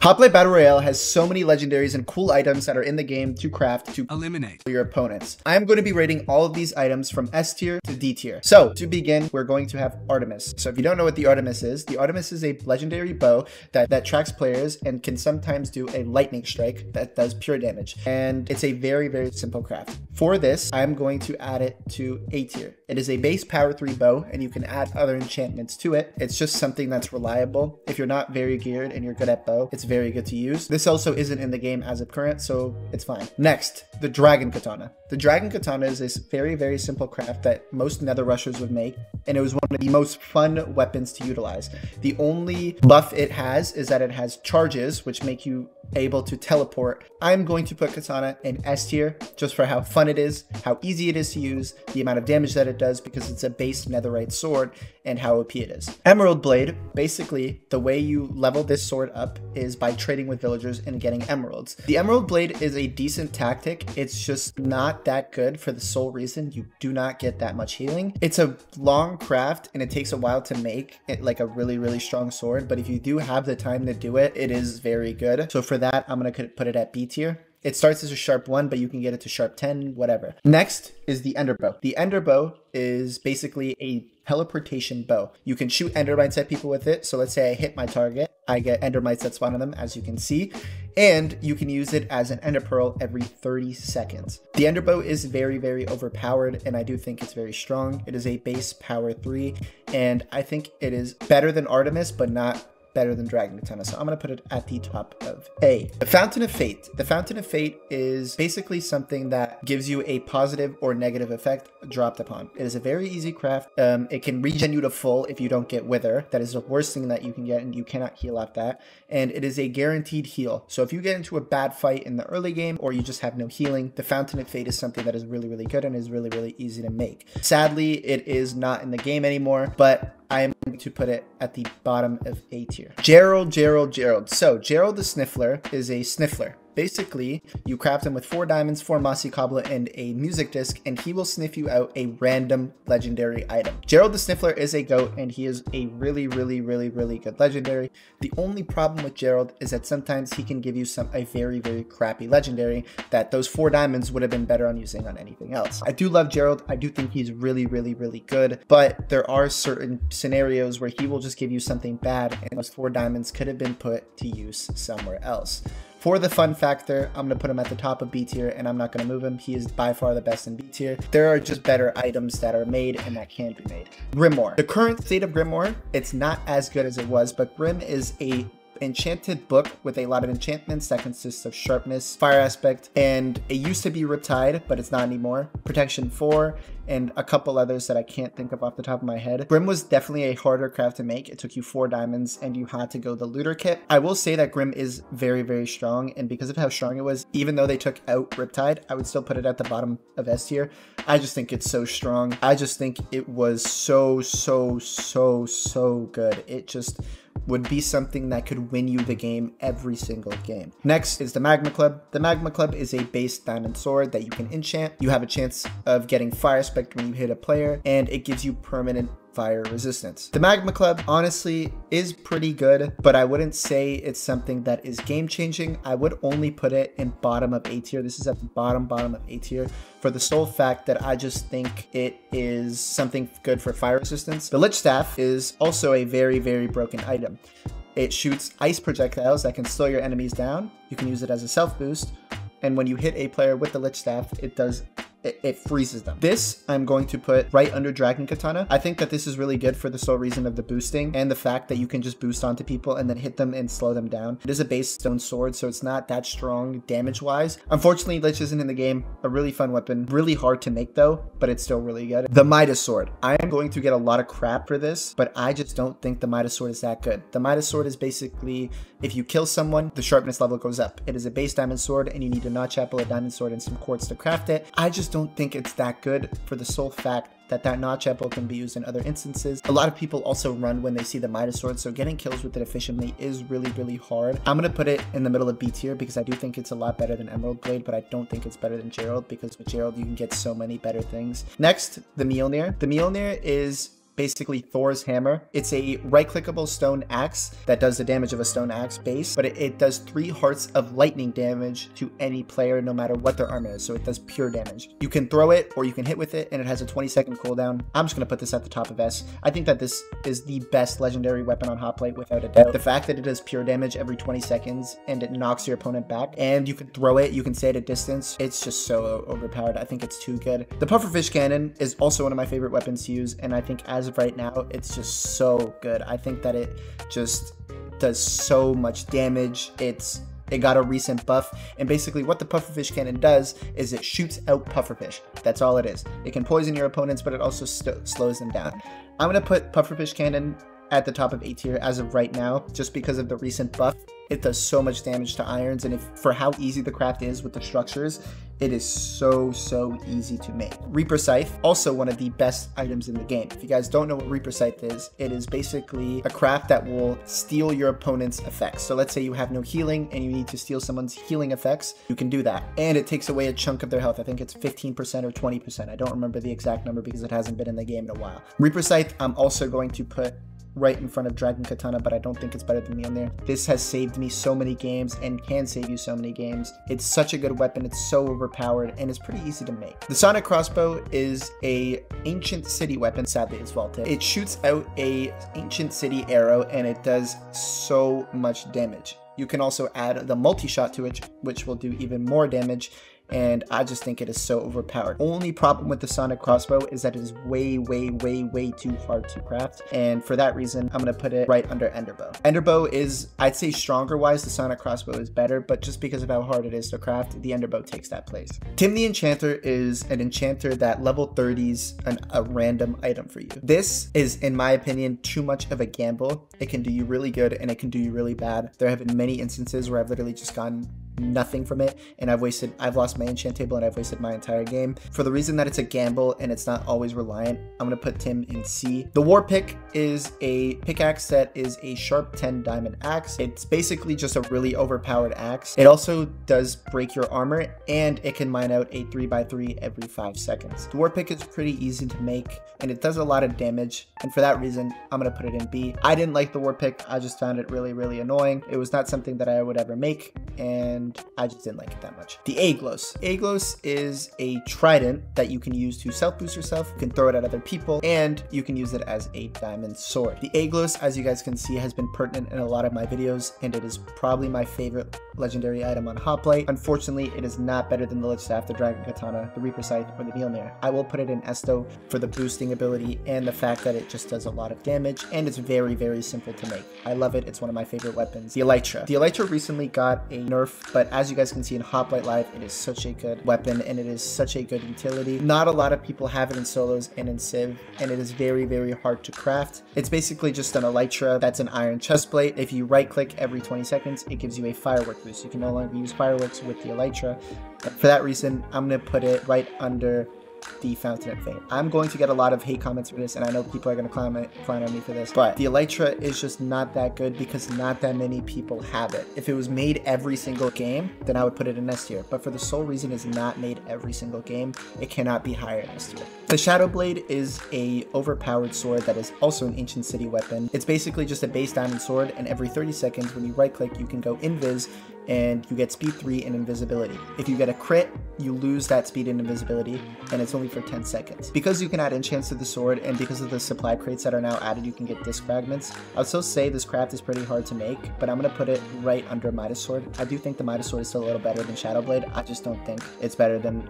Hoplite Battle Royale has so many legendaries and cool items that are in the game to craft to eliminate your opponents. I am going to be rating all of these items from S tier to D tier. So to begin, we're going to have Artemis. So if you don't know what the Artemis is a legendary bow that tracks players and can sometimes do a lightning strike that does pure damage. And it's a very, very simple craft. For this, I'm going to add it to A tier. It is a base power 3 bow and you can add other enchantments to it. It's just something that's reliable. If you're not very geared and you're good at bow, it's very good to use. This also isn't in the game as of current, so it's fine. Next, the Dragon Katana. The Dragon Katana is this very, very simple craft that most nether rushers would make, and it was one of the most fun weapons to utilize. The only buff it has is that it has charges, which make you able to teleport. I'm going to put Katana in S tier just for how fun it is, how easy it is to use, the amount of damage that it does because it's a base netherite sword, and how OP it is. Emerald Blade, basically the way you level this sword up is by trading with villagers and getting emeralds. The Emerald Blade is a decent tactic. It's just not that good for the sole reason you do not get that much healing. It's a long craft and it takes a while to make it like a really, really strong sword, but if you do have the time to do it, it is very good. So for that, I'm going to put it at B tier. It starts as a sharp 1, but you can get it to sharp 10, whatever. Next is the Ender Bow. The Ender Bow is basically a teleportation bow. You can shoot endermites at people with it. So let's say I hit my target, I get endermites that spawn on them, as you can see, and you can use it as an ender pearl every 30 seconds. The Ender Bow is very, very overpowered, and I do think it's very strong. It is a base power 3, and I think it is better than Artemis, but not better than Dragon Katana, so I'm going to put it at the top of A. The Fountain of Fate. The Fountain of Fate is basically something that gives you a positive or negative effect dropped upon. It is a very easy craft. It can regen you to full if you don't get Wither. That is the worst thing that you can get, and you cannot heal off that. And it is a guaranteed heal. So if you get into a bad fight in the early game or you just have no healing, the Fountain of Fate is something that is really, really good and is really, really easy to make. Sadly, it is not in the game anymore, but I am going to put it at the bottom of A tier. Gerald. So Gerald the Sniffler is a Sniffler. Basically, you craft him with 4 diamonds, 4 mossy cobble, and a music disc, and he will sniff you out a random legendary item. Gerald the Sniffler is a goat, and he is a really, really, really, really good legendary. The only problem with Gerald is that sometimes he can give you a very, very crappy legendary that those 4 diamonds would have been better on using on anything else. I do love Gerald. I do think he's really, really, really good, but there are certain scenarios where he will just give you something bad, and those 4 diamonds could have been put to use somewhere else. For the fun factor, I'm going to put him at the top of B tier, and I'm not going to move him. He is by far the best in B tier. There are just better items that are made and that can be made. Grimore. The current state of Grimore, it's not as good as it was, but Grim is a enchanted book with a lot of enchantments that consists of sharpness, fire aspect, and it used to be Riptide, but it's not anymore. Protection 4, and a couple others that I can't think of off the top of my head. Grim was definitely a harder craft to make. It took you 4 diamonds and you had to go the looter kit. I will say that Grim is very, very strong, and because of how strong it was, even though they took out Riptide, I would still put it at the bottom of S tier. I just think it's so strong. I just think it was so good. It just would be something that could win you the game every single game. Next is the Magma Club. The Magma Club is a base diamond sword that you can enchant. You have a chance of getting fire spec when you hit a player, and it gives you permanent fire resistance. The Magma Club honestly is pretty good, but I wouldn't say it's something that is game changing. I would only put it in bottom of A tier. This is at the bottom of A tier for the sole fact that I just think it is something good for fire resistance. The Lich Staff is also a very, very broken item. It shoots ice projectiles that can slow your enemies down. You can use it as a self boost, and when you hit a player with the Lich Staff, it freezes them. This I'm going to put right under Dragon Katana. I think that this is really good for the sole reason of the boosting and the fact that you can just boost onto people and then hit them and slow them down. It is a base stone sword, so it's not that strong damage wise. Unfortunately, Lich isn't in the game. A really fun weapon. Really hard to make though, but it's still really good. The Midas Sword. I am going to get a lot of crap for this, but I just don't think the Midas Sword is that good. The Midas Sword is basically, if you kill someone, the sharpness level goes up. It is a base diamond sword, and you need a notch apple, a diamond sword, and some quartz to craft it. I just don't think it's that good for the sole fact that notch apple can be used in other instances. A lot of people also run when they see the Midas Sword, so getting kills with it efficiently is really, really hard. I'm going to put it in the middle of B tier because I do think it's a lot better than Emerald Blade, but I don't think it's better than Gerald because with Gerald you can get so many better things. Next, the Mjolnir. The Mjolnir is basically Thor's hammer. It's a right-clickable stone axe that does the damage of a stone axe base, but it does 3 hearts of lightning damage to any player no matter what their armor is, so it does pure damage. You can throw it or you can hit with it, and it has a 20-second cooldown. I'm just going to put this at the top of S. I think that this is the best legendary weapon on Hoplite without a doubt. The fact that it does pure damage every 20 seconds and it knocks your opponent back, and you can throw it, you can stay at a distance, it's just so overpowered. I think it's too good. The pufferfish cannon is also one of my favorite weapons to use, and I think as of right now, it's just so good. I think that it just does so much damage. It got a recent buff, and basically what the pufferfish cannon does is it shoots out pufferfish. That's all it is. It can poison your opponents, but it also slows them down. I'm going to put pufferfish cannon at the top of A tier as of right now, just because of the recent buff. It does so much damage to irons, and for how easy the craft is with the structures, it is so easy to make. Reaper Scythe, also one of the best items in the game. If you guys don't know what Reaper Scythe is, it is basically a craft that will steal your opponent's effects. So let's say you have no healing and you need to steal someone's healing effects, you can do that. And it takes away a chunk of their health. I think it's 15% or 20%. I don't remember the exact number because it hasn't been in the game in a while. Reaper Scythe, I'm also going to put right in front of Dragon Katana, but I don't think it's better than Mjolnir. This has saved me so many games and can save you so many games. It's such a good weapon. It's so overpowered and it's pretty easy to make. The Sonic Crossbow is a ancient city weapon. Sadly, it's vaulted. It shoots out a ancient city arrow and it does so much damage. You can also add the multi-shot to it, which will do even more damage. And I just think it is so overpowered. Only problem with the Sonic Crossbow is that it is way too hard to craft, and for that reason I'm gonna put it right under Enderbow. Enderbow is, I'd say stronger wise, the Sonic Crossbow is better, but just because of how hard it is to craft, the Enderbow takes that place. Tim the Enchanter is an enchanter that level 30s a random item for you. This is, in my opinion, too much of a gamble. It can do you really good and it can do you really bad. There have been many instances where I've literally just gotten nothing from it, and I've lost my enchant table and I've wasted my entire game. For the reason that it's a gamble and it's not always reliant, I'm gonna put Tim in C. The Warpick is a pickaxe that is a sharp 10 diamond axe. It's basically just a really overpowered axe. It also does break your armor, and it can mine out a 3x3 every 5 seconds. The Warpick is pretty easy to make and it does a lot of damage, and for that reason I'm gonna put it in B. I didn't like the Warpick. I just found it really annoying. It was not something that I would ever make, and I just didn't like it that much. The Aglos. Aglos is a trident that you can use to self-boost yourself. You can throw it at other people, and you can use it as a diamond sword. The Aglos, as you guys can see, has been pertinent in a lot of my videos, and it is probably my favorite legendary item on Hoplite. Unfortunately, it is not better than the Lich Staff, the Dragon Katana, the Reaper Scythe, or the Mjolnir. I will put it in S though for the boosting ability and the fact that it just does a lot of damage, and it's very simple to make. I love it. It's one of my favorite weapons. The Elytra. The Elytra recently got a nerf, but as you guys can see in Hoplite Live, it is such a good weapon and it is such a good utility. Not a lot of people have it in solos and in Civ, and it is very hard to craft. It's basically just an Elytra that's an iron chestplate. If you right click every 20 seconds, it gives you a firework boost. You can no longer use fireworks with the Elytra. For that reason, I'm going to put it right under the Fountain of Fame. I'm going to get a lot of hate comments for this, and I know people are going to clown on me for this, but the Elytra is just not that good because not that many people have it. If it was made every single game, then I would put it in S tier, but for the sole reason it's not made every single game, it cannot be higher in S tier. The Shadow Blade is a overpowered sword that is also an ancient city weapon. It's basically just a base diamond sword, and every 30 seconds when you right click, you can go invis, and you get speed 3 and invisibility. If you get a crit, you lose that speed and invisibility, and it's only for 10 seconds. Because you can add enchants to the sword, and because of the supply crates that are now added, you can get disc fragments. I would still say this craft is pretty hard to make, but I'm gonna put it right under Midas Sword. I do think the Midas Sword is still a little better than Shadow Blade. I just don't think it's better than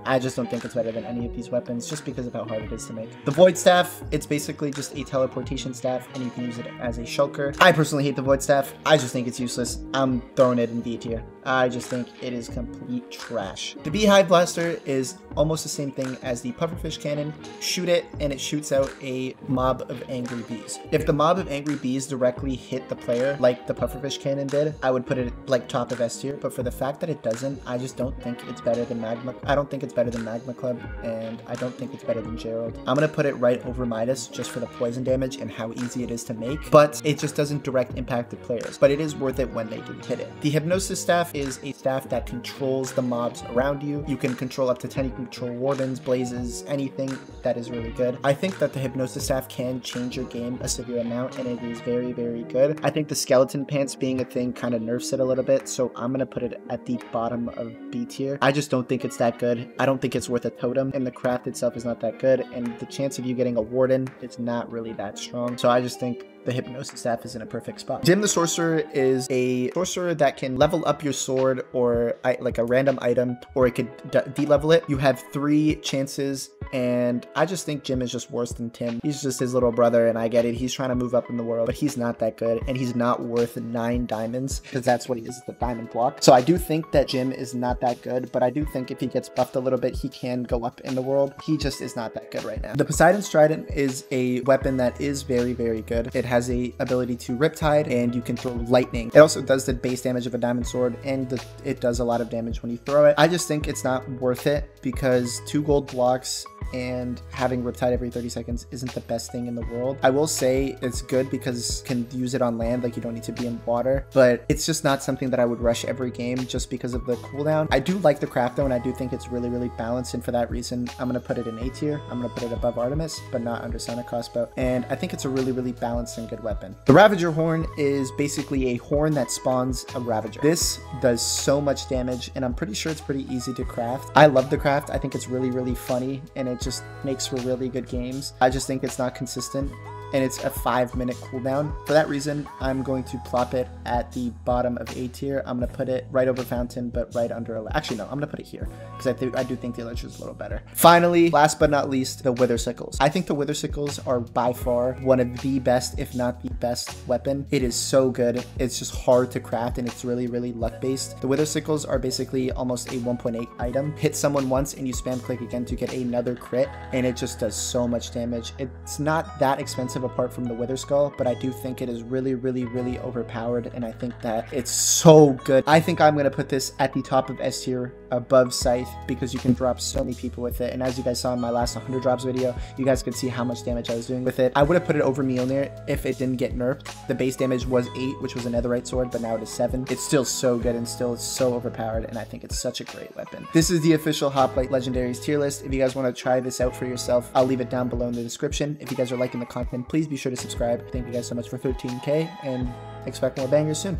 any of these weapons, just because of how hard it is to make. The Void Staff, it's basically just a teleportation staff, and you can use it as a shulker. I personally hate the Void Staff. I just think it's useless. I'm throwing it in B tier. I just think it is complete trash. The Beehive Blaster is almost the same thing as the Pufferfish Cannon. Shoot it, and it shoots out a mob of angry bees. If the mob of angry bees directly hit the player like the Pufferfish Cannon did, I would put it like top of S tier, but for the fact that it doesn't, I just don't think it's better than Magma. I don't think it's better than Magma Club, and I don't think it's better than Gerald. I'm gonna put it right over Midas just for the poison damage and how easy it is to make, but it just doesn't direct impact the players, but it is worth it when they do hit it. The Hypnosis Staff is a staff that controls the mobs around you. You can control up to 10, you can control wardens, blazes, anything. That is really good. I think that the Hypnosis staff can change your game a severe amount, and it is very, very good. I think the skeleton pants being a thing kind of nerfs it a little bit, so I'm gonna put it at the bottom of B tier. I just don't think it's that good. I don't think it's worth a totem, and the craft itself is not that good, and the chance of you getting a warden is not really that strong. So I just think the Hypnosis staff is in a perfect spot. Dim the Sorcerer is a sorcerer that can level up your sword or like a random item, or it could de-level it. You have 3 chances, and I just think Jim is just worse than Tim. He's just his little brother, and I get it. He's trying to move up in the world, but he's not that good, and he's not worth 9 diamonds, because that's what he is, the diamond block. So I do think that Jim is not that good, but I do think if he gets buffed a little bit, he can go up in the world. He just is not that good right now. The Poseidon's Trident is a weapon that is very, very good. It has a ability to Riptide, and you can throw lightning. It also does the base damage of a diamond sword, and it does a lot of damage when you throw it. I just think it's not worth it, because 2 gold blocks and having Riptide every 30 seconds isn't the best thing in the world. I will say it's good because you can use it on land, like you don't need to be in water, but it's just not something that I would rush every game just because of the cooldown. I do like the craft though, and I do think it's really, really balanced, and for that reason, I'm going to put it in A tier. I'm going to put it above Artemis, but not under Sonic Crossbow, and I think it's a really, really balanced and good weapon. The Ravager Horn is basically a horn that spawns a Ravager. This does so much damage, and I'm pretty sure it's pretty easy to craft. I love the craft. I think it's really, really funny, and it just makes for really good games. I just think it's not consistent, and it's a 5-minute cooldown. For that reason, I'm going to plop it at the bottom of A tier. I'm going to put it right over Fountain, but right under... Actually, no, I'm going to put it here, because I do think the Elytra is a little better. Finally, last but not least, the Wither Sickles. I think the Wither Sickles are by far one of the best, if not the best weapon. It is so good. It's just hard to craft, and it's really, really luck-based. The Wither Sickles are basically almost a 1.8 item. Hit someone once, and you spam click again to get another crit, and it just does so much damage. It's not that expensive apart from the Wither Skull, but I do think it is really, really, really overpowered, and I think that it's so good. I think I'm going to put this at the top of S tier above Scythe, because you can drop so many people with it, and as you guys saw in my last 100 drops video, you guys could see how much damage I was doing with it. I would have put it over Mjolnir if it didn't get nerfed. The base damage was 8, which was a netherite sword, but now it is 7. It's still so good, and still so overpowered, and I think it's such a great weapon. This is the official Hoplite Legendaries tier list. If you guys want to try this out for yourself, I'll leave it down below in the description. If you guys are liking the content, please be sure to subscribe. Thank you guys so much for 13K, and expect more bangers soon.